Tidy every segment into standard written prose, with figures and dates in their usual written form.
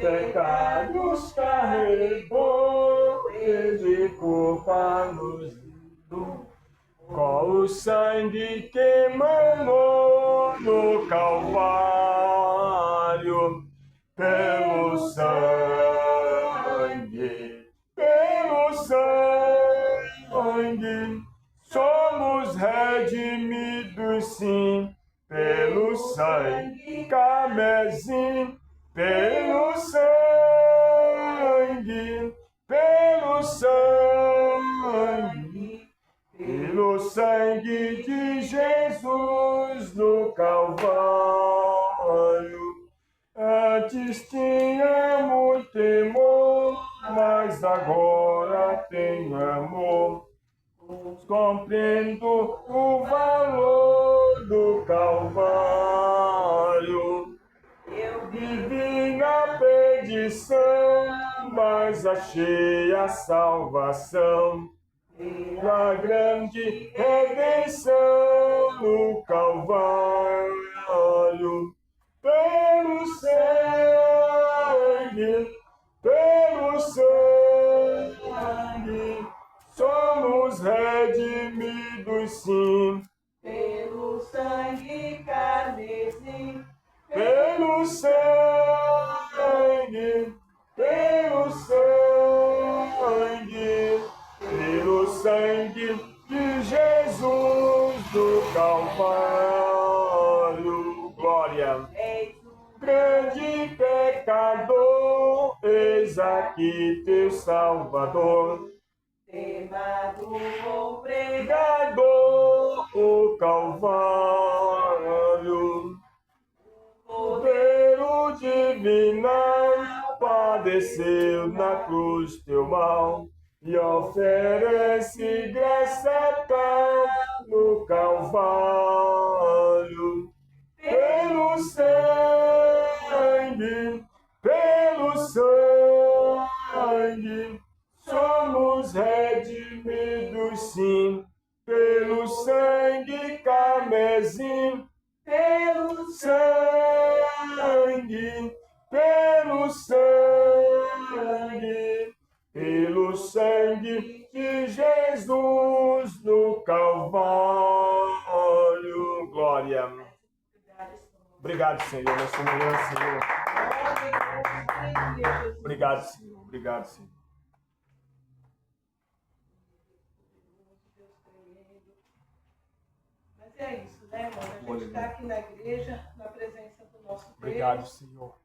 pecados carregou, Ele culpa-nos com o sangue que manou no Calvário, pelo sangue, somos redimidos sim, pelo sangue carmesim, pelo sangue, pelo sangue de Jesus no Calvário. Antes tínhamos temor, mas agora tenho amor. Compreendo o valor do Calvário. Eu vivi na perdição, mas achei a salvação. Na grande redenção no Calvário. Pelo sangue, somos redimidos sim. Pelo sangue carmesim, Pelo sangue de Jesus do Calvário. Glória. Grande pecador, eis aqui teu Salvador. tema do Pregador, o Calvário. Cordeiro divinal, padeceu na cruz teu mal e oferece graça tal no Calvário. Pelo sangue, somos redimidos sim, pelo sangue carmesim, pelo sangue de Jesus no Calvário. Glória. Obrigado, Senhor, nessa manhã, Senhor. Obrigado, Senhor. Obrigado, Senhor. Mas é isso, né, irmão? A gente está aqui na igreja, na presença do nosso Deus. Obrigado, Senhor.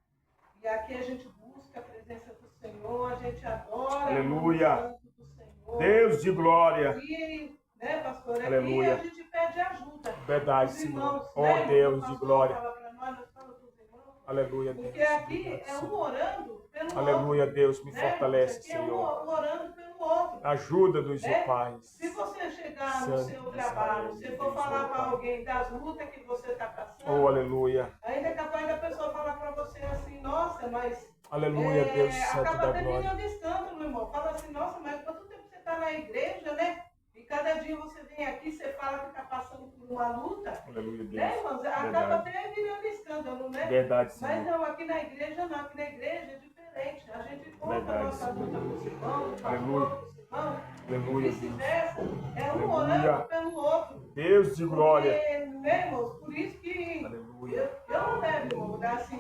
E aqui a gente busca a presença do Senhor, a gente adora Aleluia. o santo do Senhor. Deus de glória. E, né, pastor, aqui Aleluia. a gente pede ajuda. Verdade, Os Senhor. irmãos, Ó né, Deus de glória. Fala para nós fala para os irmãos. Aleluia, Deus. Porque aqui Obrigado, é um Senhor. orando pelo Aleluia, outro. Deus, me Né? fortalece, Aqui é um Senhor. orando pelo outro. Ajuda-nos, ó Né? Pai. Se você chegar Santo no seu trabalho, Israel, se for Deus, falar ó para Pai. alguém das lutas que você está passando, Oh, aleluia. ainda é capaz da pessoa falar para você assim, nossa, mas... Aleluia, Deus Santo acaba da até glória. virando escândalo, meu irmão. Fala assim, nossa, mas quanto tempo você está na igreja, né? E cada dia você vem aqui, você fala que está passando por uma luta. Aleluia, Deus. Né, irmãos? Acaba Verdade. até virando escândalo, né? Verdade, Senhor. Mas não, aqui na igreja não. Aqui na igreja é diferente. A gente conta a Verdade, nossa Senhor. luta com os irmãos, Aleluia. com os irmãos, Aleluia, e vice-versa. É um Aleluia. orando pelo outro. Deus de glória. Porque, né, irmãos? Por isso que Aleluia. eu não levo, irmão, assim,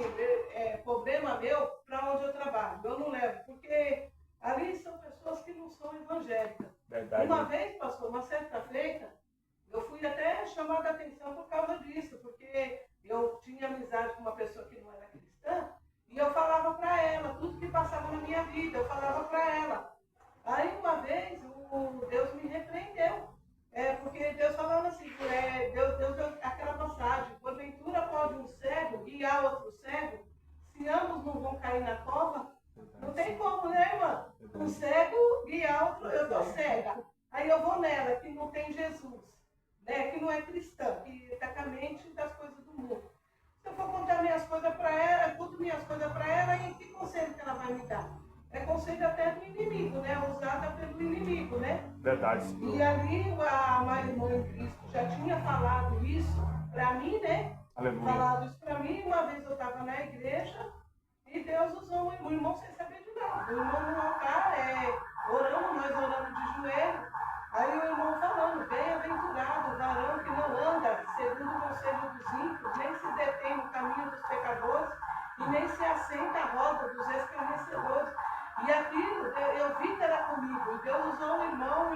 problema meu para onde eu trabalho. Eu não levo, porque ali são pessoas que não são evangélicas. Verdade. Uma vez, pastor, uma certa feita, eu fui até chamada a atenção por causa disso, porque eu tinha amizade com uma pessoa que não era cristã, e eu falava para ela tudo que passava na minha vida, eu falava para ela. Aí uma vez, Deus me repreendeu, porque Deus falando assim, Deus deu aquela passagem, porventura pode um cego guiar outro cego, se ambos não vão cair na cova? Não tem como, né, irmã? Um cego guiar outro, eu tô cega. Aí eu vou nela, que não tem Jesus, né? Que não é cristã, que está com a mente das coisas do mundo. Se eu for contar minhas coisas para ela, tudo minhas coisas para ela, e que conselho que ela vai me dar? É conselho até do inimigo, né? Usada pelo inimigo, né? Verdade. E ali a mãe irmã em Cristo já tinha falado isso para mim, né? Aleluia. Falado isso para mim, uma vez eu estava na igreja, e Deus usou o irmão sem saber de nada. O irmão no altar, nós orando de joelho. Aí o irmão falando, bem-aventurado o varão que não anda segundo o conselho dos ímpios, nem se detém no caminho dos pecadores, e nem se assenta à roda dos escarnecedores. E aquilo, eu vi que era comigo. Deus usou o irmão,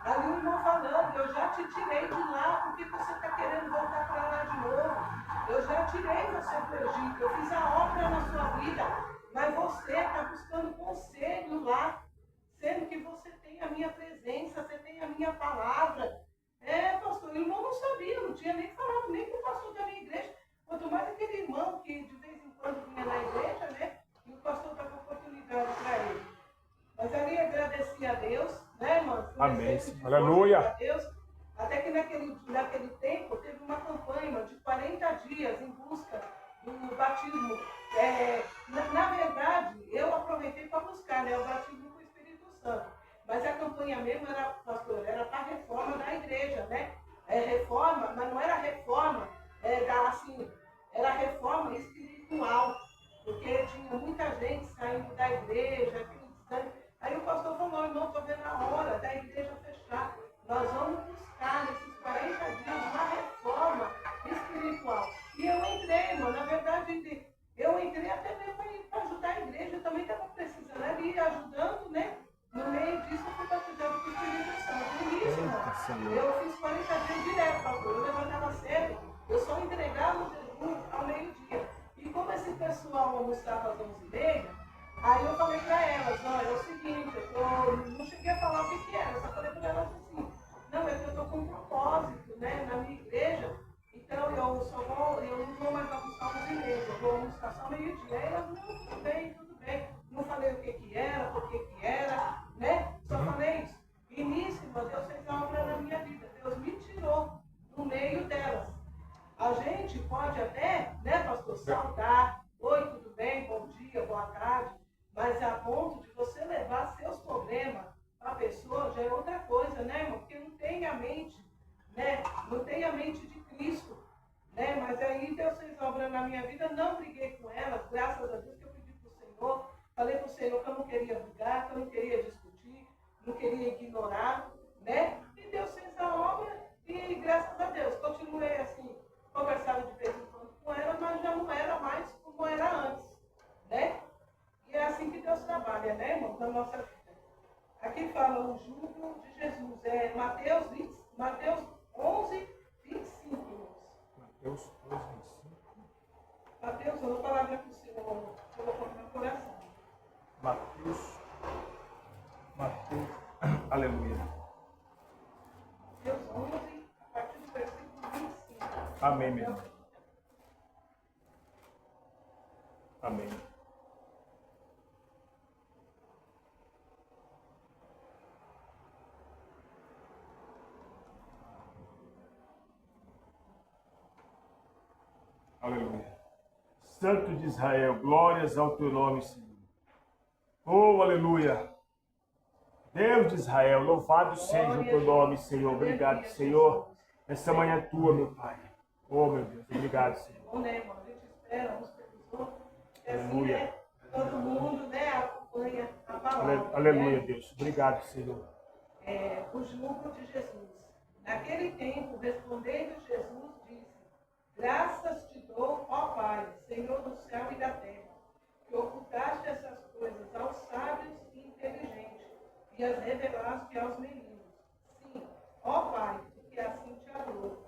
ali o irmão falando, eu já te tirei de lá, por que você está querendo voltar para lá de novo? Eu já tirei você do Egito, eu fiz a obra na sua vida, mas você está buscando conselho lá, sendo que você tem a minha presença, você tem a minha palavra. Pastor, o irmão não sabia, não tinha nem falado, nem com o pastor da minha igreja, quanto mais aquele irmão que de vez em quando vinha na igreja, né? E o pastor dava oportunidade para ele. Mas ali agradeci a Deus, né, irmãos? Amém. Aleluia. A Deus, até que naquele tempo teve uma campanha de 40 dias em busca do batismo. Na verdade, eu aproveitei para buscar, né, o batismo com o Espírito Santo. Mas a campanha mesmo era, pastor, era para a reforma da igreja, né? Reforma, mas não era reforma, era reforma espiritual. Porque tinha muita gente saindo da igreja, aquele desânimo. Aí o pastor falou, irmão, estou vendo a hora da igreja fechar. Nós vamos buscar nesses 40 dias uma reforma espiritual. E eu entrei, irmão, na verdade, eu entrei até mesmo para ajudar a igreja. Eu também estava precisando ali, ajudando, né? No meio disso, eu fui batizado com o Espírito Santo. E isso, irmão, eu fiz 40 dias direto, pastor. Eu levantava cedo, eu só entregava o jejum ao meio-dia. E como esse pessoal almoçava às 11h30, aí eu falei para elas, olha, é o seguinte, eu não cheguei a falar o que era, eu só falei para elas assim, não, é que eu estou com um propósito, né, na minha igreja, então eu não vou mais almoçar 11h30, eu vou almoçar só meio-dia. Aí elas, não, tudo bem. Não falei o que era, por que era, né? Só falei isso. E nisso, irmão, Deus fez a obra na minha vida. Deus me tirou no meio delas. A gente pode até, né, pastor, saudar. Oi, tudo bem? Bom dia, boa tarde. Mas a ponto de você levar seus problemas para a pessoa já é outra coisa, né, irmão? Porque não tem a mente, né? Não tem a mente de Cristo, né? Mas aí Deus fez obra na minha vida. Não briguei com elas, graças a Deus que eu pedi para o Senhor. Falei para o Senhor que eu não queria brigar, que eu não queria discutir, não queria ignorar, né? E Deus fez a obra e, graças a Deus, continuei assim, conversava de vez em quando com ela, mas já não era mais como era antes, né? E é assim que Deus trabalha, né, irmão, na nossa vida. Aqui fala o jugo de Jesus, Mateus 11, 25, irmãos. Mateus 11, 25. Mateus, eu vou falar para o Senhor, colocou no meu coração. Mateus, aleluia. Mateus 11, a partir do versículo 25. Amém, meu irmão. Amém. Aleluia. Santo de Israel, glórias ao teu nome, Senhor. Oh, aleluia. Deus de Israel, louvado seja o teu nome, Senhor. Obrigado, Senhor. Essa manhã é tua, meu Pai. Oh, meu Deus, obrigado, Senhor. Bom, né, irmão? A gente espera uns pelos outros. Aleluia. Assim, né? Todo mundo, né, acompanha a palavra. Aleluia, né? Deus. Obrigado, Senhor. O jugo de Jesus. Naquele tempo, respondendo Jesus, disse: graças te dou, ó Pai, Senhor do céu e da terra, que ocultaste essas coisas aos sábios e inteligentes e as revelaste aos meninos. Sim, ó Pai, porque assim te adoro.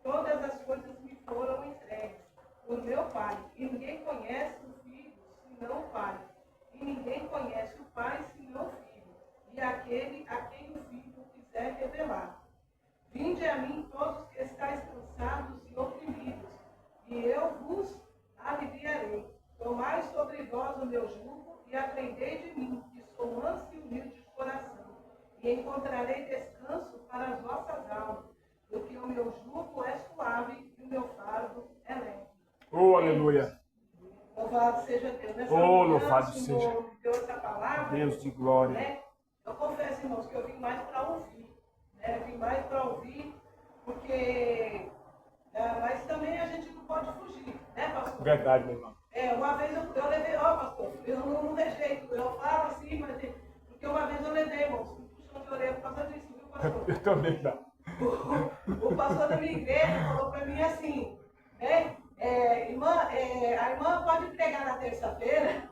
Todas as coisas me foram entregues por meu Pai, e ninguém conhece o Filho senão o Pai, e ninguém conhece o Pai senão o Filho, e aquele a quem o Filho quiser revelar. Vinde a mim todos que estáis cansados e oprimidos, e eu vos aliviarei. Tomai sobre vós o meu jugo e aprendei de mim, que sou manso e humilde de coração, e encontrarei descanso para as vossas almas, porque o meu jugo é suave e o meu fardo é leve. Oh, aleluia. Louvado seja Deus. Nessa Oh, manhã, louvado o Senhor seja me deu essa palavra, Deus de glória. né? Eu confesso, irmãos, que eu vim mais para ouvir. Né? Eu vim mais para ouvir, porque... mas também a gente não pode fugir, né, pastor? Verdade, meu irmão. Uma vez eu levei, ó, Eu não rejeito, eu falo assim, mas porque uma vez eu levei, irmãos, um puxão de orelha por causa disso, viu, pastor? Eu também não. O pastor da minha igreja falou para mim assim, né? Irmã, a irmã pode pregar na terça-feira?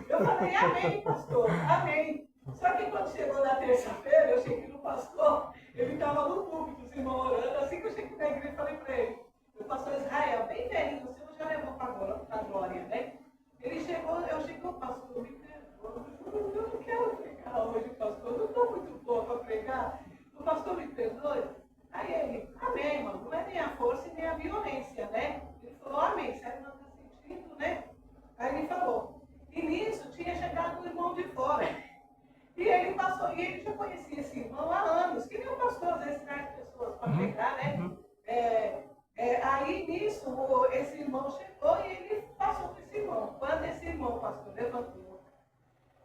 Eu falei, amém, pastor, amém. Só que quando chegou na terça-feira, eu cheguei no pastor, ele estava no púlpito, os irmãos orando. Assim que eu cheguei na igreja, eu falei para ele, o pastor Israel, bem velhinho, o senhor já levou para a glória, né? Ele chegou, eu cheguei, o pastor, me perdoa, eu não quero pregar hoje, pastor, eu não estou muito boa para pregar. O pastor me perdoe. Aí ele, amém, irmão, não é nem a força e nem a violência, né? Ele falou, amém, se a irmã está sentindo, né? Aí ele falou, e nisso tinha chegado um irmão de fora. E ele passou, e ele já conhecia esse irmão há anos, que nem o pastor às vezes traz pessoas para pregar, né? Aí nisso, esse irmão chegou e ele passou para esse irmão. Quando esse irmão, pastor, levantou,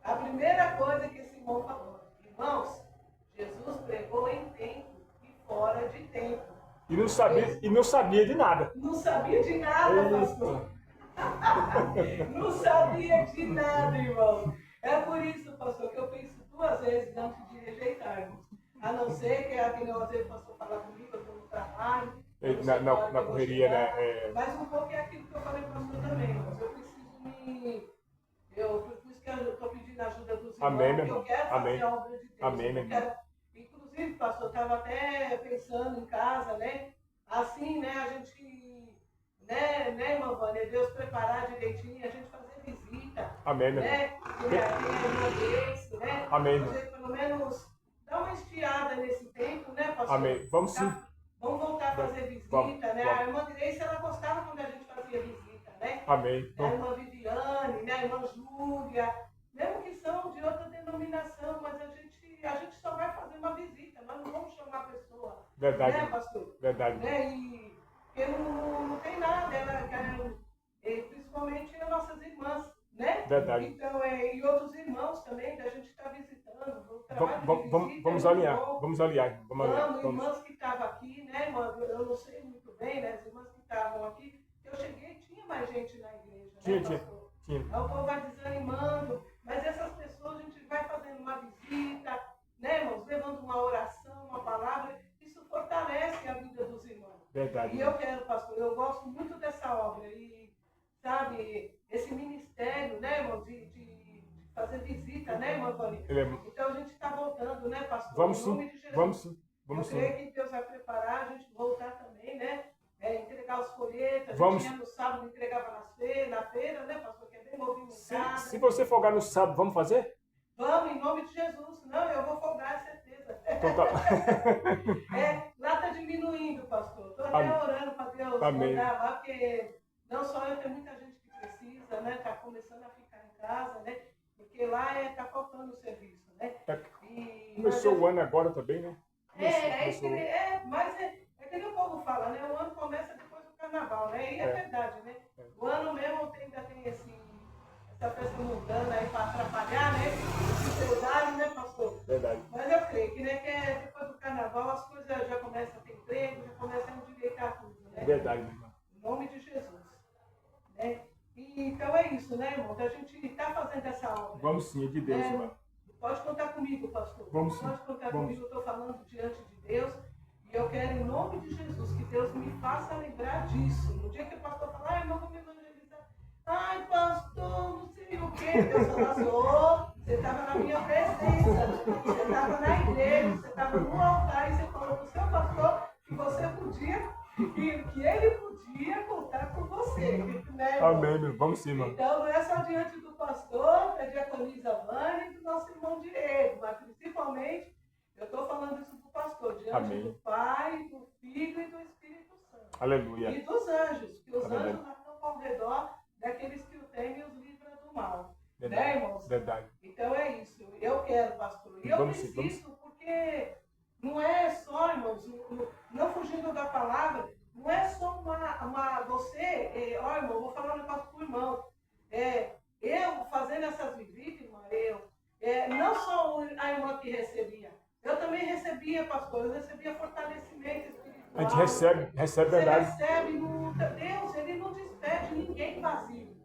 a primeira coisa que esse irmão falou, irmãos, Jesus pregou em tempo e fora de tempo. E não sabia de nada. Não sabia de nada, pastor. Não sabia de nada, irmão. É por isso, pastor, que eu penso duas vezes antes de rejeitarmos. A não ser que às vezes o pastor falar comigo, eu estou no trabalho. Na correria, né? Mas um pouco é aquilo que eu falei para o pastor também, irmãos. Eu preciso me. Por isso que eu estou pedindo a ajuda dos irmãos. Amém, meu Eu irmão. quero fazer Amém. a obra de Deus. Amém, meu irmão. Inclusive, pastor, eu estava até pensando em casa, né? Assim, né? A gente, né, irmã Vânia, Deus preparar direitinho, a gente fazer visita. Amém, meu né? irmão. Tem a irmã Grace, né? Amém. Fazer pelo menos dar uma estiada nesse tempo, né, pastor? Amém. Vamos sim. Vamos voltar a fazer visita, vamos, né? Vamos. A irmã Grace, ela gostava quando a gente fazia visita, né? Amém. A irmã Viviane, né? A irmã Júlia, mesmo que são de outra denominação, mas a gente só vai fazer uma visita, nós não vamos chamar a pessoa. Verdade. Né, pastor? Verdade. Né? E porque não tem nada, principalmente as nossas irmãs, né? Verdade. Então, e outros irmãos também, da gente está visitando. Vamos alinhar. Vamos alinhar. Vamos, irmãs que estavam aqui, né, irmã? Eu não sei muito bem, né? As irmãs que estavam aqui, eu cheguei, tinha mais gente na igreja, né, pastor? Tinha. Aí o povo vai desanimando, mas essas pessoas a gente vai fazendo uma visita, né, irmãos? Levando uma oração, uma palavra, isso fortalece a vida dos irmãos. Verdade. E eu quero, pastor, eu gosto muito dessa obra e, sabe, esse ministério, né, irmão, de fazer visita, né, irmã Vânia? Então a gente está voltando, né, pastor? Vamos sim, vamos sim. Eu creio que Deus vai preparar a gente voltar também, né? Entregar os folhetos, a gente ia no sábado, entregava na feira, né, pastor? Que é bem movimentado. Se você folgar no sábado, vamos fazer? Vamos, em nome de Jesus. Não, eu vou folgar, certeza. Então tá. Lá está diminuindo, pastor. Estou até orando para Deus folgar lá, porque não só eu, tem muita gente que precisa, né? Está começando a ficar em casa, né? Porque lá está faltando o serviço, né? Começou o ano agora também, né? Mas que nem o povo fala, né? O ano começa depois do carnaval, né? E é verdade, né? O ano mesmo ainda tem essa festa mundana aí para atrapalhar, né? Dificuldade, né, pastor? Verdade. Mas eu creio que, né, que depois do carnaval as coisas já começam a ter emprego, já começam a endireitar tudo, né? Verdade, irmão. Em nome de Jesus. Né? E, então é isso, né, irmão? A gente está fazendo essa obra. Vamos sim, é de Deus, irmão. Pode contar comigo, pastor. Vamos sim. Pode contar comigo, eu estou falando diante de Deus. E eu quero, em nome de Jesus, que Deus me faça lembrar disso. No dia que o pastor falar, irmão, vou me evangelizar. Ai, pastor, não sei o quê. Deus fala, você estava na minha presença. Você estava na igreja, você estava no altar e você falou para o seu pastor que você podia, que ele podia contar com você. Né, amém, meu. Vamos sim, irmão. Então, não é só diante do pastor, da diaconisa Vânia e do nosso irmão Diego, mas principalmente, eu estou falando isso para o pastor, diante do Pai, do Filho e do Espírito Santo. Aleluia. E dos anjos, que os anjos estão ao redor daqueles que o temem e os livram do mal. Verdade. Né, irmãos? Verdade. Então é isso. Eu quero, pastor. E eu preciso, porque não é só, irmãos, não fugindo da palavra, não é só você, ó, irmão, vou falar um negócio para o irmão. Eu fazendo essas visitas, irmã, não só a irmã que recebia, eu também recebia, pastor, eu recebia fortalecimento espiritual. A gente recebe verdade. Você recebe, Deus, ele não despede ninguém vazio.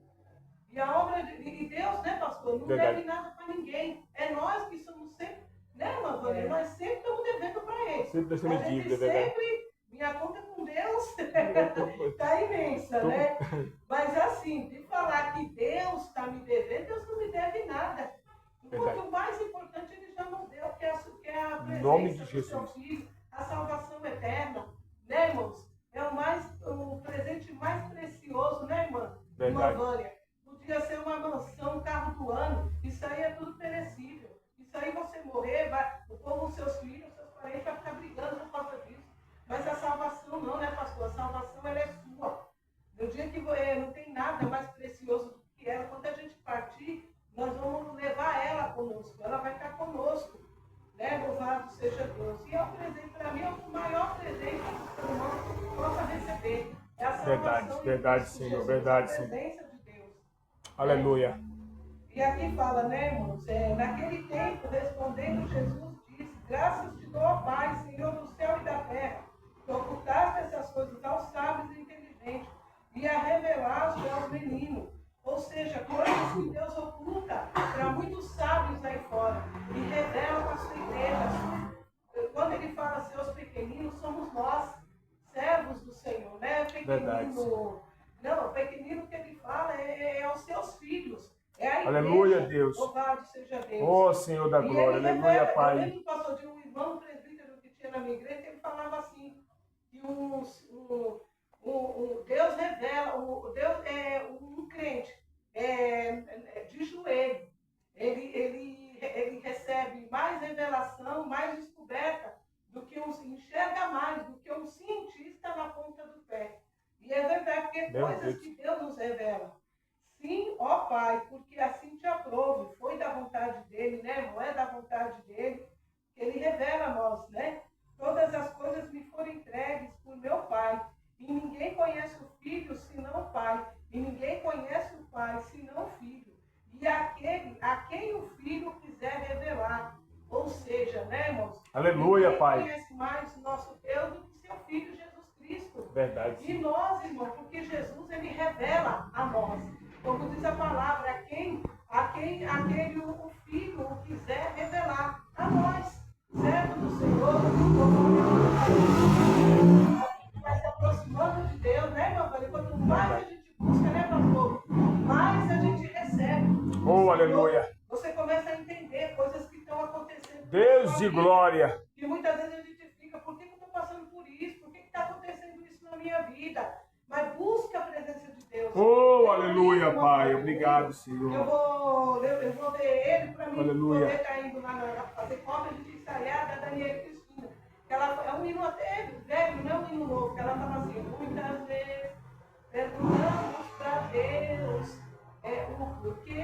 E a obra de Deus, né, pastor, não Verdade. deve nada para ninguém. É nós que somos sempre, né, irmã Vânia? Nós sempre estamos devendo para ele. Sempre nós temos A gente dívida, é verdade. sempre, minha conta com Deus está imensa, né? Mas assim, de falar que Deus está me devendo, Deus não me deve nada. Porque o mais importante ele já nos deu, que é a presença Nome de do seu Jesus. Filho, a salvação eterna, né, irmãos? É o presente mais precioso, né, irmã? Verdade. Irmã Vânia. Podia ser uma mansão, um carro do ano, isso aí é tudo perecível. Isso aí você morrer, como os seus filhos, seus parentes vão ficar brigando por causa disso. Mas a salvação não, né, pastor? A salvação ela é sua. No dia que não tem nada mais precioso do que ela, quando a gente partir, nós vamos levar ela conosco, ela vai estar conosco, né? Louvado seja Deus. E é um presente, para mim, é o maior presente que o ser humano possa receber. É a salvação Verdade, em Cristo Senhor, Jesus, verdade, a Senhor. presença de Deus. Aleluia. E aqui fala, né, irmãos? Naquele tempo, respondendo, Jesus disse: Graças te dou, ó Pai, Senhor do céu e da terra, que ocultaste essas coisas aos sábios e inteligentes e a revelaste aos meninos. Ou seja, coisas que Deus oculta para muitos sábios aí fora e revela para a sua igreja. Quando ele fala seus pequeninos, somos nós, servos do Senhor, né? Pequenino. Não, o pequenino que ele fala é aos seus filhos. É a igreja. Aleluia, Deus. Louvado seja Deus. Ó Senhor da glória, aleluia, Eu Pai. lembro, pastor, de um irmão presbítero que tinha na minha igreja, ele falava assim, que Deus revela, Deus é um crente de joelho. Ele recebe mais revelação, mais descoberta do que enxerga mais do que um cientista na ponta do pé. E é verdade, porque coisas que Deus nos revela. Sim, ó Pai, porque assim te aprove, foi da vontade dele, né? Não é da vontade dele, que ele revela a nós, né? Todas as coisas me foram entregues por meu Pai, e ninguém conhece o Filho senão o Pai, e ninguém conhece o Pai senão o Filho, e a quem o Filho quiser revelar. Ou seja, né, irmãos? Aleluia, Pai. Ninguém conhece mais o nosso Deus do que seu Filho Jesus Cristo. Verdade. E nós, irmão, porque Jesus, ele revela a nós. Como diz a palavra, a quem o Filho o quiser revelar a nós, servo do Senhor, vai se aproximando de Deus, né, meu pai? Quanto mais a gente busca, né, pastor? Mais a gente recebe. Oh, aleluia. Você começa a entender coisas que estão acontecendo. Deus de glória. E muitas vezes a gente fica, por que eu estou passando por isso? Por que está acontecendo isso na minha vida? Mas busca a presença de Deus. Oh, aleluia, Pai. Obrigado, Senhor. Eu vou ver ele para mim Aleluia. poder estar indo lá fazer cópia de ensaiar da Daniela Cristina. Que ela é um hino até velho, não é um hino novo. Que ela fala assim, muitas vezes perguntamos para Deus o porquê.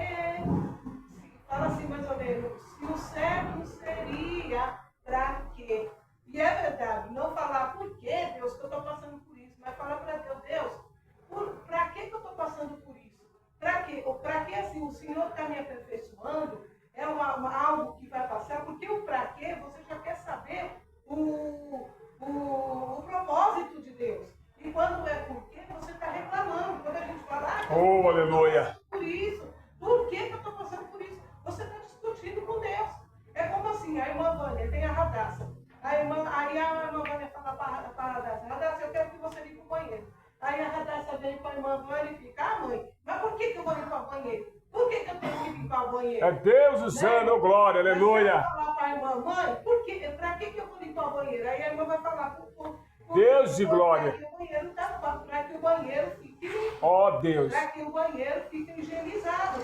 Fala assim mais ou menos, se o céu seria para quê? E é verdade, não falar por que, Deus, que eu estou passando por isso, mas falar para Deus, para que eu estou passando por isso? Para quê? Ou para que assim o Senhor está me aperfeiçoando? É algo que vai passar, porque o para quê, você já quer saber o propósito de Deus. E quando é por quê, você está reclamando. Quando a gente fala, oh, aleluia. Por isso, por que eu estou passando por isso? Você está discutindo com Deus. É como assim, a irmã Vânia tem a Radassa. Aí a irmã Vânia fala para a Radassa, Radassa, eu quero que você limpe o banheiro. Aí a Radassa vem para a irmã Vânia e fica, mãe, mas por que eu vou limpar o banheiro? Por que eu tenho que limpar o banheiro? É Deus usando, né? Glória, aleluia. Mas falar para a irmã, mãe, para que eu vou limpar o banheiro? Aí a irmã vai falar, Deus de glória. Para que o banheiro para que o banheiro fique limpo. Ó Deus. Para que o banheiro fique higienizado.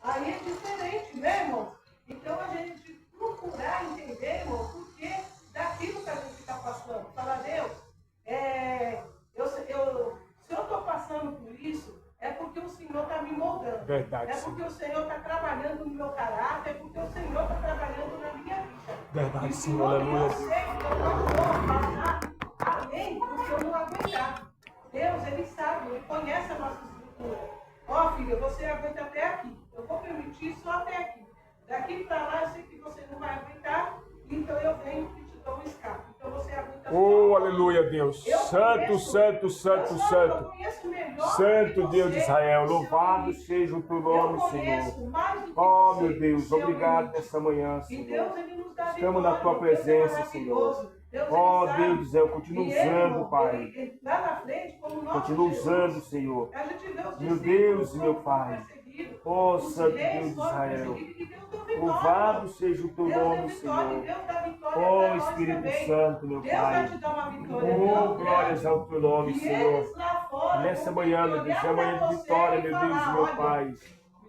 Aí é diferente, né, irmão? Então a gente procurar entender, irmão, por que daquilo que a gente está passando. Falar, Deus, se eu estou passando por isso, é porque o Senhor está me moldando. Verdade. É porque o Senhor está trabalhando no meu caráter, é porque o Senhor está trabalhando na minha vida. Verdade, Senhor, aleluia. Eu sei que eu não vou passar além do que eu não aguentar. Deus, Ele sabe, Ele conhece a nossa estrutura. Ó, filha, você aguenta até aqui. Eu vou permitir só até aqui. Daqui para lá, eu sei que você não vai aguentar, então eu venho e te dou um escape. Então você aguenta Oh, aleluia, Deus. Eu Santo, conheço- santo, santo, eu santo. conheço melhor Santo que Deus de você, Israel, o seu louvado amigo. seja o teu Eu nome, conheço Senhor. mais do que Oh, você, meu Deus, o seu obrigado amigo. nessa manhã, E Senhor. Deus, Ele nos dá Estamos na vitória, tua Deus é presença, Senhor. maravilhoso. Deus, Ele Oh, sabe. Deus do céu, continua E Ele, usando, irmão, Pai. ele, lá na frente, como nosso Continua Jesus, usando, Senhor. a gente vê os Meu discípulos Deus e meu foram Pai. perseguidos, Oh, os Santo reis Deus de foram Israel. perseguidos, e Deus deu vitória, Louvado irmão. seja o teu Deus deu nome, vitória, e Senhor. Deus dá vitória Oh, para nós Espírito também. Santo, meu Deus vai Pai. te dar uma vitória. Oh, Deus, glórias ao teu nome, e Senhor. eles lá fora, Nessa vão manhã, ter meu que Deus, é olhar manhã pra de você vitória, e meu Deus, falar, meu olha, Pai.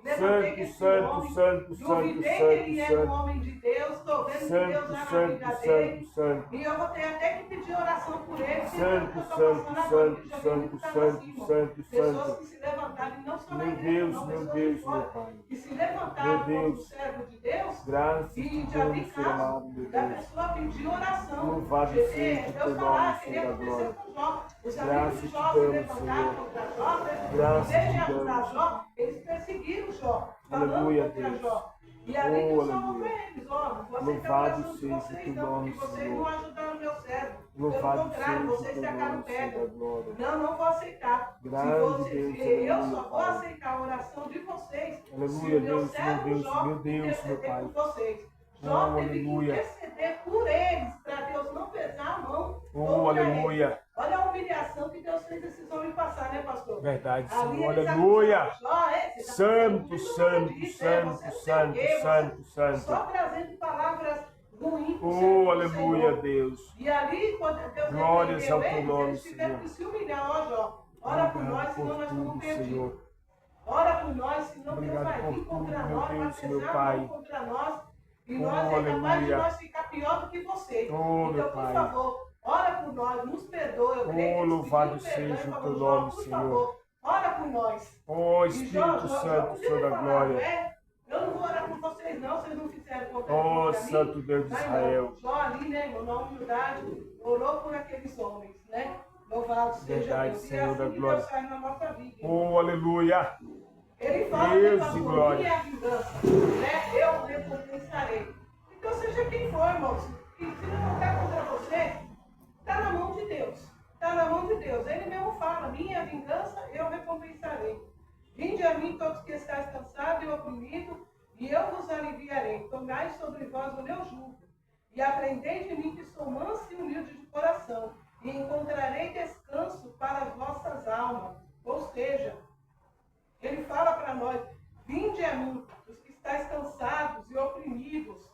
levantei Santo, esse santo, homem, santo, santo, duvidei que santo, ele era um santo. homem de Deus, estou vendo que Deus Santo, era na santo, vida santo, dele. santo. E eu vou ter até que pedir oração por ele. porque Santo, eu tô santo, passando agora, santo, que já vi santo, muito caso santo, assim, irmão. santo, Pessoas santo. que se levantaram, e não só na Meu igreja, Deus, não, meu pessoas Deus, de fora, meu Pai. que se Meu levantaram como Deus. servo de Deus. Graças E te já vi damos, Senhor casos amado, meu da Deus. pessoa pedir oração. Louvado De- seja o Deus teu falar, nome, queria Senhor da acontecer glória. com Jó. Os Graças amigos de te Jó se damos, levantaram Senhor. contra Jó, né? Graças Em vez de te acusar damos. Jó, eles perseguiram Jó, falando Aleluia, contra Deus. Jó. E ali Oh, Deus falou aleluia. para eles, ó, não vou aceitar a Louvado oração de seja o vocês teu não, nome, porque vocês Senhor. não ajudaram o meu servo. Pelo Louvado contrário, seja o vocês teu tacaram nome, Senhor pedra. da glória. Não vou aceitar. Se Grande você, Deus, se eu aleluia, só vou Pai. aceitar a oração de vocês se Aleluia, o meu Deus, servo meu Deus, Jó meu Deus, meu interceder Pai. por vocês. Oh, Jó teve que aleluia. interceder por eles, para Deus não pesar a mão Oh, contra aleluia. eles. Olha a humilhação que Deus fez esses homens passar, né, pastor? Verdade, Ali Senhor. eles Aleluia. acusaram Jó, você tá Santo, fazendo santo, muito isso, santo, você não sei o santo, quê, você santo, santo. Só trazendo palavras ruins pro Oh, Senhor. aleluia, Deus. E ali, quando Deus Glórias repreendeu ao teu eles, nome, eles tiveram Senhor. que se humilhar. Ó, Jó, ora por nós, Obrigado senão por nós estamos tudo, perdidos. Senhor. Ora por nós, senão Deus Obrigado vai por vir tudo, contra meu nós, vai Deus, meu pesar a Pai. mão contra nós. E Oh, nós é capaz de aleluia. nós ficar pior do que vocês. Oh, então, meu por Pai. favor, ora por nós, nos perdoa. Eu creio que eles louvado pediram perdão e seja o falaram, teu Jó, nome, por Senhor. favor, ora por nós. Oh, E Jó Espírito Santo, podia Senhor da falar, glória. eu não vou orar por vocês não, vocês não fizeram contra Oh, contra mim. Santo Deus de Mas Israel. não, Jó ali, né, irmão, na humildade, orou por aqueles homens, né? Louvado seja Verdade, Deus. E é Senhor assim da que glória. Deus faz na nossa vida. Oh, aleluia. Ele fala, Deus né, de pastor, glória. minha vingança, né? Eu recompensarei. Então, seja quem for, irmãos, que se levantar contra você, está na mão de Deus. Está na mão de Deus. Ele mesmo fala, minha vingança eu recompensarei. Vinde a mim todos que estáis cansados e oprimidos, e eu vos aliviarei. Tomai sobre vós o meu jugo, e aprendei de mim que sou manso e humilde de coração, e encontrarei descanso para as vossas almas. Ou seja, ele fala para nós, vinde a mim, os que estáis cansados e oprimidos,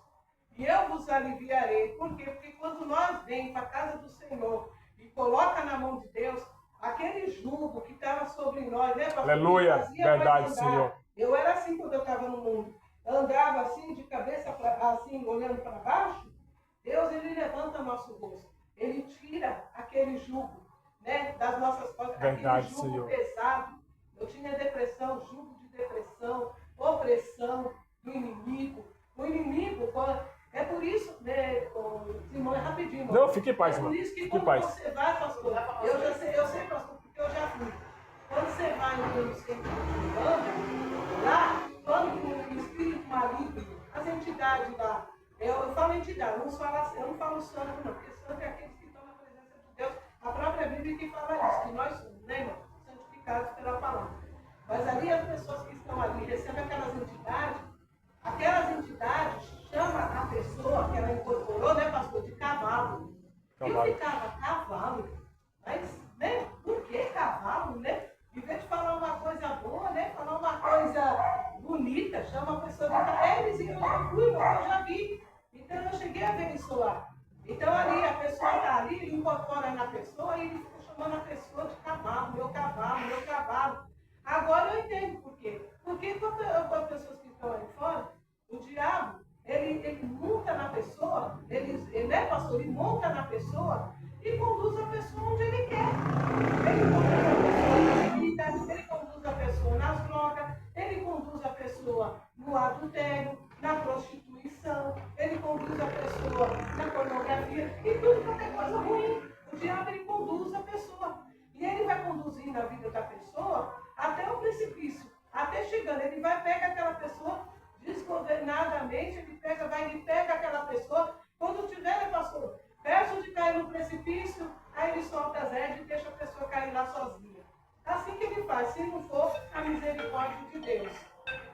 e eu vos aliviarei. Por quê? Porque quando nós vemos para a casa do Senhor e coloca na mão de Deus, aquele jugo que estava sobre nós, né, pastor? Aleluia. Que fazia Verdade, nós andar. Senhor. Eu era assim quando eu estava no mundo. Andava assim, de cabeça assim, olhando para baixo. Deus, ele levanta nosso rosto. Ele tira aquele jugo, né, das nossas costas, Verdade, aquele jugo Senhor. pesado. Eu tinha depressão, jugo de depressão, opressão do inimigo. O inimigo, é por isso, né, Simão, é rapidinho. Irmão. Não, fique em paz, É por irmão. isso que Fique em quando paz. você vai, pastor, eu sei, pastor, porque eu já fui. Quando você vai no centro de banda, lá, quando o espírito maligno, as entidades lá, eu falo entidade, eu não falo santo não, porque santo é aqueles que estão na presença de Deus. A própria Bíblia que fala isso, que nós somos, né, irmão? Santificados pela palavra. Mas ali as pessoas que estão ali recebem aquelas entidades chamam a pessoa que ela incorporou, né, pastor, de cavalo. Cavalo. E ficava cavalo. Mas, né, por que cavalo, né? Em vez de falar uma coisa boa, né, falar uma coisa bonita, chama a pessoa de cavalo. Eles iam, eu fui, eu já vi. Então eu cheguei a ver isso lá. Então ali, a pessoa está ali, ele incorpora na pessoa e ele fica chamando a pessoa de cavalo, meu cavalo, meu cavalo. Agora eu entendo por quê. Porque quando as pessoas que estão aí fora, o diabo, ele monta na pessoa, né, pastor? Ele monta na pessoa e conduz a pessoa onde ele quer. Ele conduz a pessoa na vida, ele conduz a pessoa nas drogas, ele conduz a pessoa no adultério, na prostituição, ele conduz a pessoa na pornografia e tudo quanto é coisa ruim. O diabo, ele conduz a pessoa. E ele vai conduzir na vida da pessoa até o precipício, até chegando. Ele vai pegar aquela pessoa desgovernadamente, ele pega aquela pessoa. Quando tiver, né, pastor, perto de cair no precipício, precipício, aí ele solta as rédeas e deixa a pessoa cair lá sozinha. Assim que ele faz, se não for a misericórdia de Deus.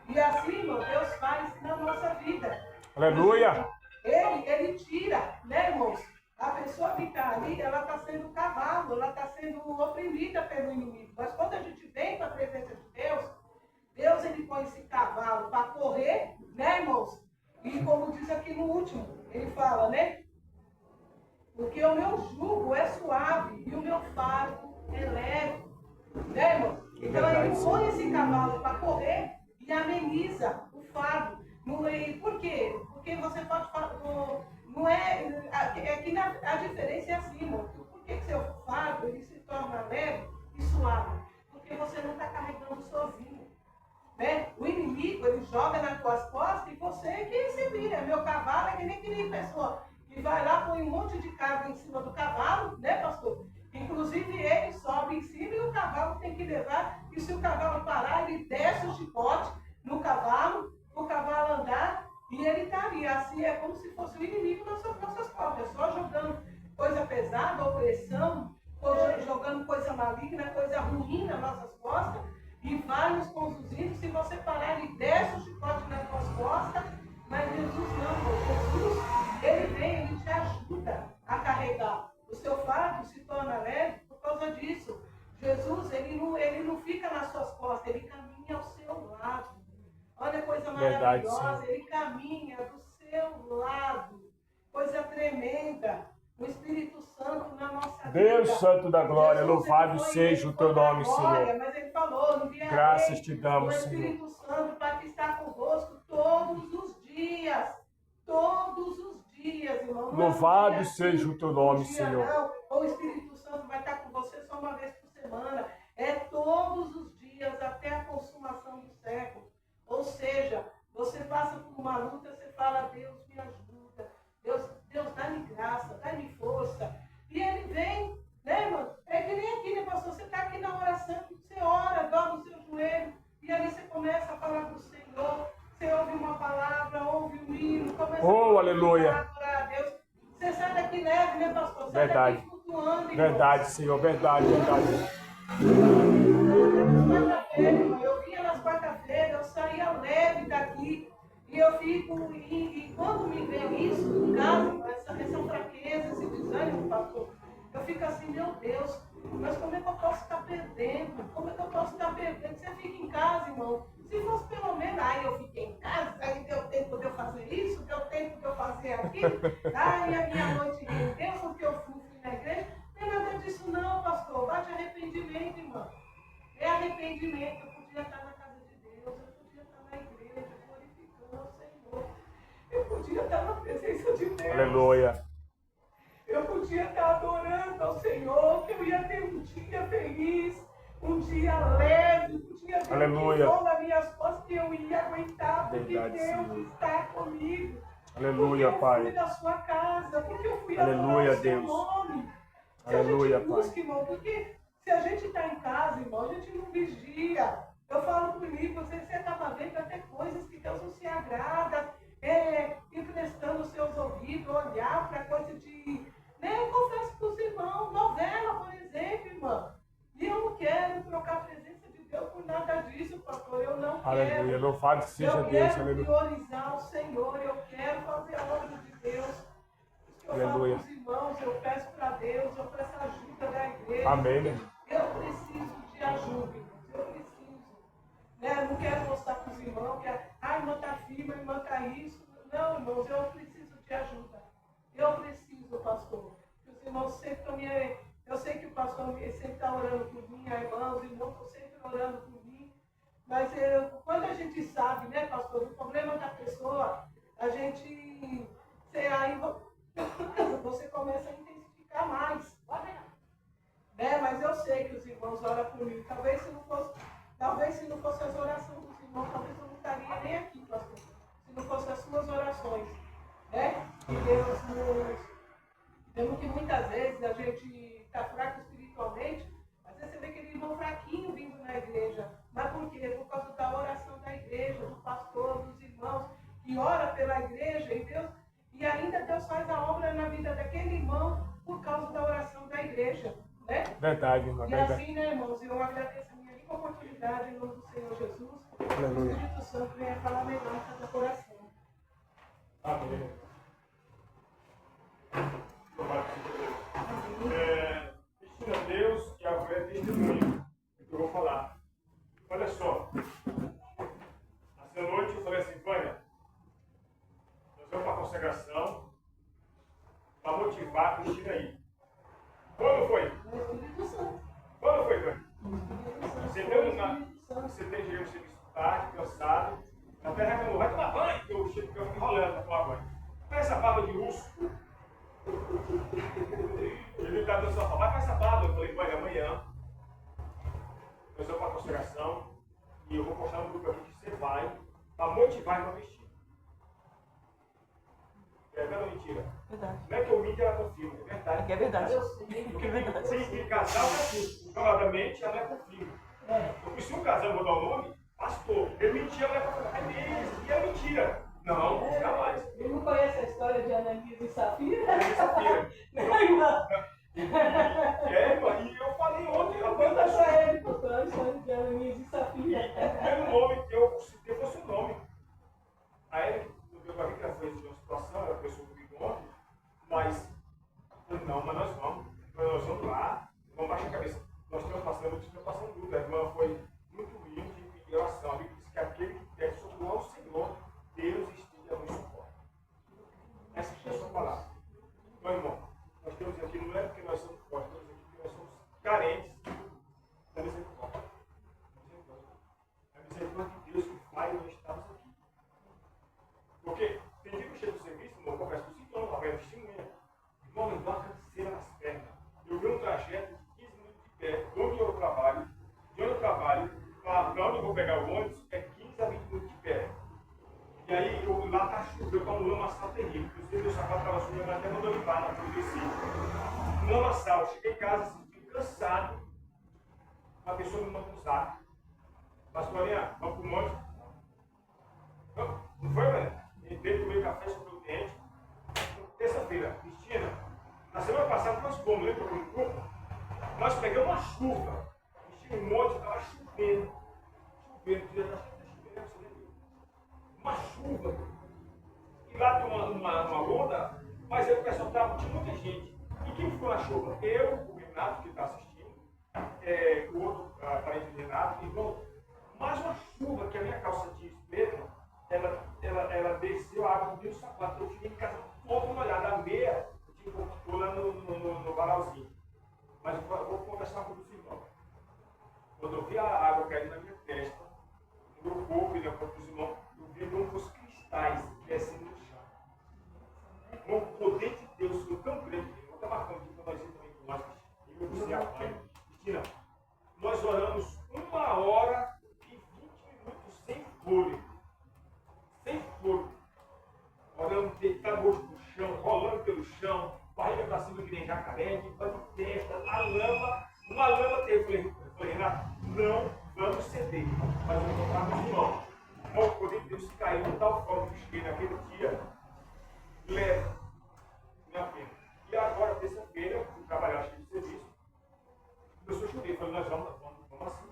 E assim, irmão, Deus faz na nossa vida. Aleluia. Ele tira, né, irmãos? A pessoa que está ali, ela está sendo cavalo, ela está sendo oprimida pelo inimigo. Mas quando a gente vem para a presença de Deus, Deus ele põe esse cavalo para correr, né, irmãos? E como diz aqui no último, ele fala, né? Porque o meu jugo é suave e o meu fardo é leve. Né, irmão? Então ele põe esse cavalo para correr e ameniza o fardo. E por quê? Porque você pode falar. Não é. É que a diferença é assim, irmão. Por que seu fardo ele se torna leve e suave? Porque você não está carregando sozinho. Né? O inimigo ele joga nas tuas costas e você que se vira. Meu cavalo é que nem aquele pessoa que vai lá, põe um monte de carga em cima do cavalo, né, pastor? Inclusive ele sobe em cima e o cavalo tem que levar. E se o cavalo parar, ele desce o chicote no cavalo, o cavalo andar e ele está ali. Assim é como se fosse o inimigo nas nossas costas, só jogando coisa pesada, opressão, jogando coisa maligna, coisa ruim nas nossas costas e vai nos conduzindo. Se você parar, ele desce o chicote nas suas costas. Mas Jesus não, Jesus, ele vem, ele te ajuda a carregar. O seu fardo se torna leve por causa disso. Jesus, ele não fica nas suas costas, ele caminha ao seu lado. Olha a coisa maravilhosa, ele caminha do seu lado. Coisa tremenda. O Espírito Santo na nossa vida. Deus Santo da glória, Jesus, louvado seja o teu nome, glória, Senhor. Mas ele falou, Graças te damos, o Espírito Santo para que está convosco todos os dias. Todos os dias, irmão. Louvado seja o teu nome, Senhor. Não. O Espírito Santo vai estar com você só uma vez por semana. É todos os dias até a consumação do século. Ou seja, você passa por uma luta, você fala, Deus me ajuda. Deus dá-me graça, dá-me força. E ele vem, né, irmão? É que nem aqui, né, pastor? Você está aqui na oração, você ora, dobra o seu joelho, e aí você começa a falar para o Senhor. Você ouve uma palavra, ouve um hino, começa aleluia. A adorar a Deus. Você sai daqui leve, né, pastor? Você verdade. Sai daqui flutuando, verdade, Senhor, verdade. Eu vinha nas quarta-feiras, eu saía leve daqui. E eu fico, e quando me vem isso em casa, essa fraqueza, esse desânimo, pastor, eu fico assim, meu Deus, mas como é que eu posso estar perdendo? Como é que eu posso estar perdendo? Você fica em casa, irmão. Se fosse pelo menos, eu fiquei em casa, aí deu tempo de eu fazer isso, deu tempo de eu fazer aquilo, e a minha noite rendeu, porque eu fui na igreja. Não é nada disso não, pastor. Bate arrependimento, irmão. É arrependimento. Eu podia estar na casa de Deus, eu podia estar na igreja, glorificando ao Senhor. Eu podia estar na presença de Deus. Aleluia. Eu podia estar adorando ao Senhor, que eu ia ter um dia feliz, um dia leve, um dia Aleluia. nas minhas costas que eu ia aguentar, porque verdade, Deus Senhor. está comigo. Aleluia, porque Pai. eu fui da sua casa, porque eu fui Aleluia, adorar o seu Deus. nome. Se Aleluia, a gente busca, Pai. irmão, porque se a gente está em casa, irmão, a gente não vigia. Eu falo comigo, você acaba vendo até coisas que Deus não se agrada, emprestando os seus ouvidos, olhar para coisa de... Né? Eu confesso para os irmãos, novela, por exemplo, irmão. E eu não quero trocar a presença de Deus por nada disso, pastor. Eu não Aleluia. quero. Louvado seja Eu Deus. quero Aleluia. priorizar o Senhor, eu quero fazer a obra de Deus. Eu Aleluia. falo para os irmãos, eu peço para Deus, eu peço a ajuda da igreja. Amém, né? Eu preciso de ajuda, irmãos. Eu preciso. Né? Eu não quero mostrar para os irmãos que a irmã está firme, a irmã está isso. Não, irmãos, eu preciso de ajuda. Eu preciso, pastor. Os irmãos sempre estão me... Eu sei que o pastor sempre está orando por mim, a irmã, os irmãos estão sempre orando por mim. Mas quando a gente sabe, né, pastor, o problema da pessoa, a gente... Aí você começa a intensificar mais. Né? Mas eu sei que os irmãos oram por mim. Talvez se não fosse as orações dos irmãos, talvez eu não estaria nem aqui, pastor. Se não fossem as suas orações. Né? Que Deus nos... Temos que muitas vezes a gente está fraco espiritualmente, às vezes você vê aquele irmão fraquinho vindo na igreja. Mas por quê? Por causa da oração da igreja, do pastor, dos irmãos, que ora pela igreja e ainda Deus faz a obra na vida daquele irmão por causa da oração Verdade, irmã, E verdade. assim, né, irmãos, eu agradeço a minha rica oportunidade em nome do Senhor Jesus. Aleluia. O Espírito Santo venha falar melhor em cada coração. Amém. Cristina, Deus e a fé é testemunho. É o que eu vou falar. Olha só. Essa noite eu falei assim, Vânia, nós vamos para a consagração para motivar a Cristina aí. Quando foi? O Espírito Santo. Quando foi, Vânia? O Espírito Santo. Você O deu uma. Espírito Santo. Você tem chegado no serviço tarde, cansado. Até reclamou, vai tomar banho, que eu chego enrolando para tomar banho. Pega essa barba de urso. Ele está dando sofá, vai para essa barba. Eu falei, vai, amanhã. Nós vamos para a consagração. E eu vou postar no grupo aqui que você vai para motivar a irmã Cristina. É verdade ou mentira? Verdade. Não é que eu minto, ela confirma, é verdade. É verdade. Eu sei. Porque É verdade. tem casal que é assim, caladamente ela é confirma. É. Porque se um casal mudar o nome, pastor, eu menti, ela é confirma. É mesmo, e é mentira. Não, jamais. Ele não conhece a história de Ananias e Safira? É mentira. Não, irmão. É, irmã, e eu falei ontem, a Conta banda pra ele, pastor, a história de Ananias e E Safira. o primeiro nome que eu citei fosse o nome. Aí ele, no meu barriga, ela foi de uma situação, ela pensou comigo ontem, mas eu falei, não, mas nós vamos lá, vamos baixar a cabeça. Nós estamos passando dúvida. A irmã foi muito humilde em oração. A Bíblia diz que aquele que pede socorro ao Senhor, Deus esteja no suporte. Essa é a sua palavra. Então, irmão, nós temos aqui, não é porque nós somos fortes, nós temos aqui porque nós somos carentes da misericórdia. A misericórdia de Deus que faz nós estamos aqui. Porque tem dia que eu chego do serviço, irmão, eu converso com o Ciclone, a velha testemunha. Irmão, me dá uma canseira nas pernas. Eu vi um trajeto de 15 minutos de pé, de onde eu trabalho, para onde eu vou pegar o ônibus, é 15 a 20 minutos de pé. E aí, lá tá chuva, eu tomo um lamaçal terrível. Inclusive, meu sapato estava sujo, até mandou limpar na frente do Recife. Um lamaçal, cheguei em casa, assim, cansado. Uma pessoa me mandou um zap. Pastorinha, vamos pro monte. Não foi, velho? Entrei, tomei café, sobre o dente. Terça-feira, Cristina, na semana passada nós fomos, lembra no grupo? Nós pegamos uma chuva. Cristina, um monte, estava chovendo. Chovendo, uma chuva. E lá tem uma onda, mas aí o pessoal estava, tinha muita gente. E quem ficou na chuva? Eu, o Renato, que está assistindo, o outro parente do Renato, irmão. Mas uma chuva que a minha calça jeans preta, ela desceu, a água cobriu o sapato. Eu fiquei em casa todo molhado. A meia, eu tive que pôr lá no varalzinho. Mas eu vou conversar com os irmãos. Quando eu vi a água caindo na minha testa, no meu corpo e na corpo dos irmãos, eu vi como os cristais descendo no chão. O poder de Deus foi tão grande. Eu vou estar marcando aqui para nós ir também com nós. E eu disse a mãe, Cristina, nós oramos 1h e 20 minutos sem fôlego. Sem fôlego. Orando deitado rosto no chão, rolando pelo chão, barriga para cima que nem jacaré, de testa, uma lama teve. Eu falei, Renato, não vamos ceder, mas eu vou comprar com os irmãos. O poder de Deus se caiu de tal forma que eu cheguei naquele dia, leve, minha pena. E agora, terça-feira, eu fui trabalhar cheio de serviço, começou a chover. Eu falei, nós vamos assim,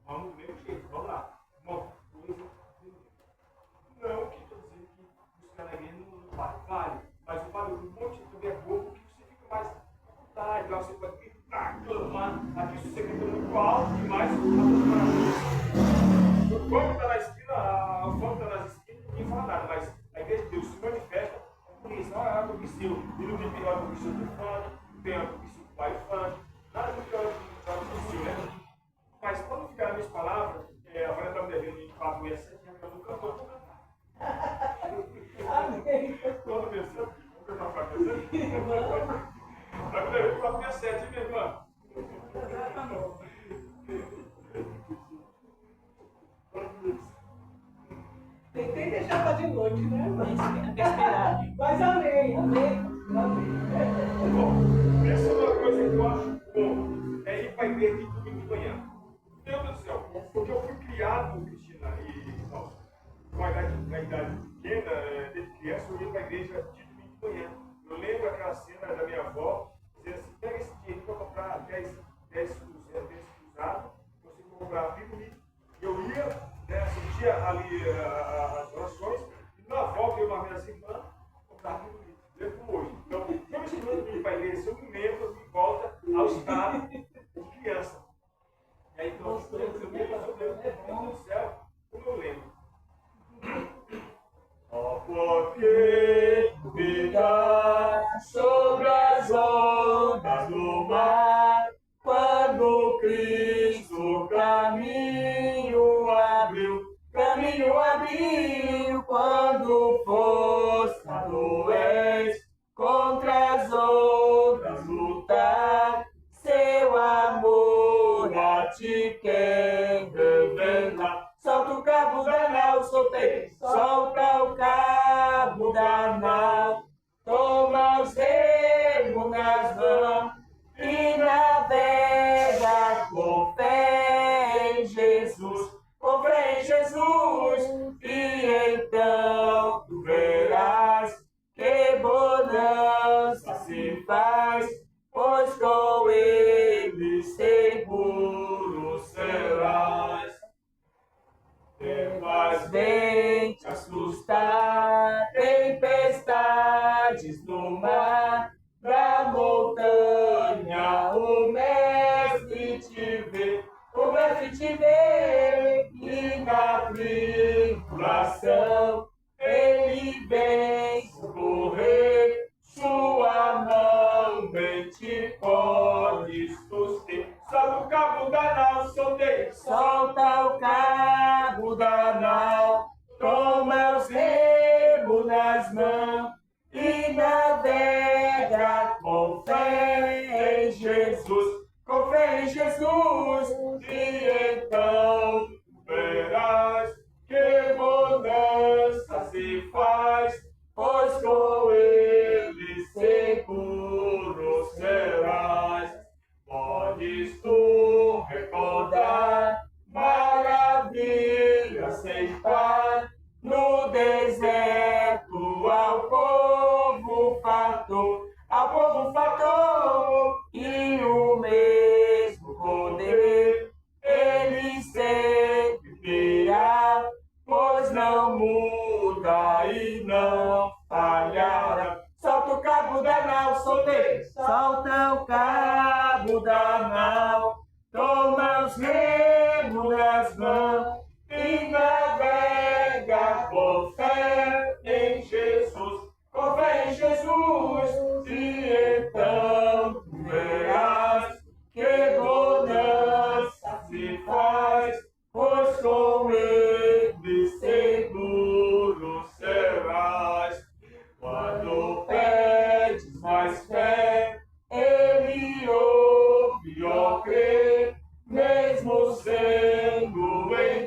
vamos do mesmo jeito, vamos lá. Irmão, não que estou dizendo que buscar na igreja não vale, mas eu falo um monte de coisa boa, porque você fica mais à vontade, lá você pode gritar, clamar, aqui se você grita muito alto demais, o funk está na esquina, o funk está nas esquinas, ninguém fala nada, mas a igreja de Deus se manifesta por isso. Ah, eu conheci, e não tem pior que o bicho do funk, não tem hora que o bicho do pai do funk, nada do pior que o bicho, né? Mas quando ficar nas minhas palavras, a Vânia está me devendo 24 meses, 7 anos, eu não cantou, eu vou cantar. Amém. Quando pensando, vamos cantar para pensar? Vai me devendo 24 meses, 7, hein, minha irmã? Tentei deixar para de noite, né? Esperar. Mas amém, amém. Bom, essa é uma coisa que eu acho bom, é ir para a igreja de domingo de manhã. Meu Deus do céu, porque eu fui criado, Cristina, e com a idade pequena, desde criança, eu ia para a igreja de domingo de manhã. Eu lembro aquela cena da minha avó, dizendo assim, pega esse dinheiro para comprar 10 fazia ali as orações, e na volta eu mais minhas irmãs, comprava muito livro. Lembro hoje. Então, eu me estou indo para a igreja, eu me lembro de volta ao estado de criança. E aí, então, meu Deus do céu, como eu lembro. Ó, porque vida sobre as ondas do mar, quando Cristo caminho abriu, quando forçado és contra as ondas lutar, seu amor a ti quer revelar. Solta o cabo da nau, soltei, solta o cabo da nau, toma os remos nas mãos e navega com fé em Jesus, e então tu verás que bonança se faz, pois com ele seguro serás. Mas vem te assustar, tempestades no mar, da montanha o mestre te vê, e na tribulação ele vem socorrer, sua mão bem te pode suster. Solta o cabo da nau, soltei, solta o cabo da nau, toma os remos nas mãos e navega com fé em Jesus, e então verás que bonança se faz, pois com ele seguro serás. Podes tu recordar maravilhas sem par, no deserto ao povo fartou, e o mesmo poder ele sempre terá, pois não muda e não falhará. Solta o cabo da nau, soltei, solta o cabo da nau, toma os remos nas mãos e navega com fé em Jesus, e então tu verás que bonança se faz, pois com ele seguro serás. Quando pedes mais fé, ele ouve, ó crê, mesmo sendo em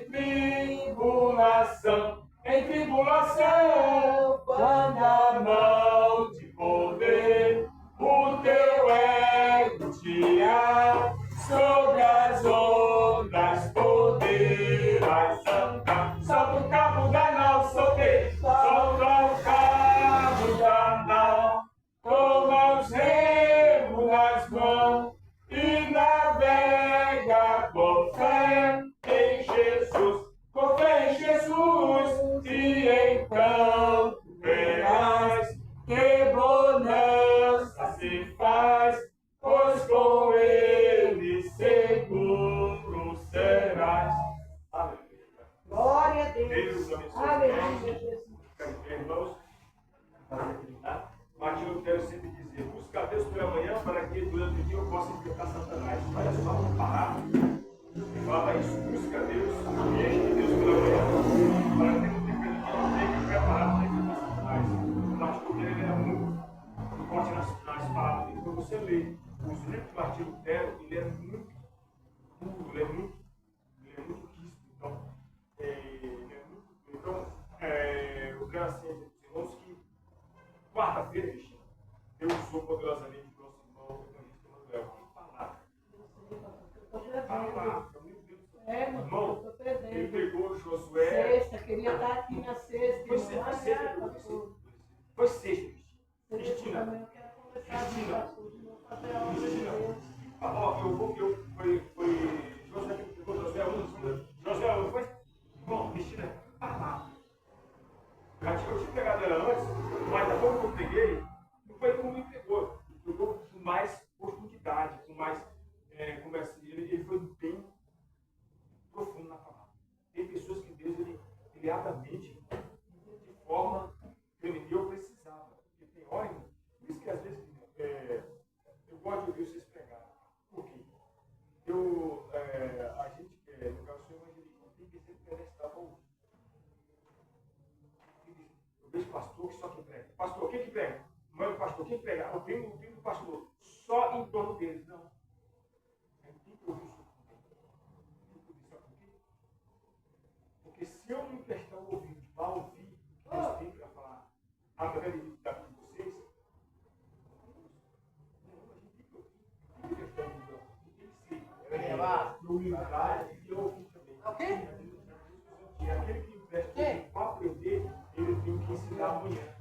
tribulação, quando a mão de poder o teu ego tirar, sobre as ondas poderás andar. Solta o cabo da nau, soltei, solta o cabo da nau, toma os remos nas mãos e navega com fé em Jesus, e então tu verás que bonança se faz, pois com ele seguro serás. Aleluia. Glória a Deus. Deus abençoe. Aleluia, Jesus. Irmãos, mas eu quero sempre dizer, busca a Deus pela manhã para que durante o dia eu possa enfrentar Satanás. Olha só, vamos parar. E fala isso, busca a Deus, enche Deus pela manhã, para que no tempo de dia eu preparado para enfrentar Satanás. O pastor ele era muito forte nas palavras. Então você lê os livros do Martinho Lutero, ele é muito duro, ele é muito rígido. Então, eu quero assim, irmãos, que quarta-feira, Cristina, eu sou poderosamente o nosso irmão, evangelista Manuel. Que palavra! Meu Deus do céu. Irmão, ele pegou Josué. Sexta, queria estar aqui na sexta. Foi sexta, Cristina. Cristina. Eu quero conversar com o pastor de novo, fazer a obra de Deus. Foi Josué que pegou Josué 1, Josué 1, foi? Bom, Cristina. tinha falado. Eu tinha pegado ela antes, mas a pouco que eu peguei, não foi como me pegou. Pegou com mais profundidade, com mais conversa. Ele foi bem profundo na palavra. Tem pessoas que Deus ele abre a mente de forma que eu precisava. Porque tem hora, por isso que às vezes eu gosto de ouvir vocês pregar. Por quê? A gente, no caso, sou evangelista, tem que sempre prestar para ouvir. Eu vejo pastor que só quem prega. Pastor, quem que prega? Mãe do pastor, quem prega? O primo do pastor. Só em torno deles. Não. A gente tem que ouvir isso também. Sabe por quê? Porque se eu não prestar o ouvido para ouvir o que Deus tem para falar através da vida de vocês, não, a gente tem que ouvir. Tem que prestar o ouvido. Tem que ser. Humildade e ouvir também. Ok? E aquele que empresta para aprender, ele tem que ensinar amanhã.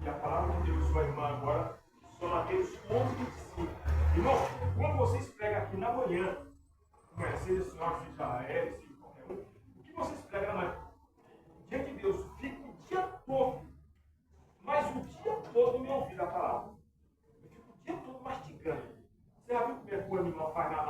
E a palavra de Deus vai irmã agora só Mateus 11:25. Irmão, quando vocês pregam aqui na manhã, seja a senhora, seja a Eri, seja qualquer um, o que vocês pregam na manhã? Diante de Deus, fica o dia todo, mas o dia todo me ouvindo a palavra. Eu fico o dia todo mastigando. Você já viu como é que o animal faz na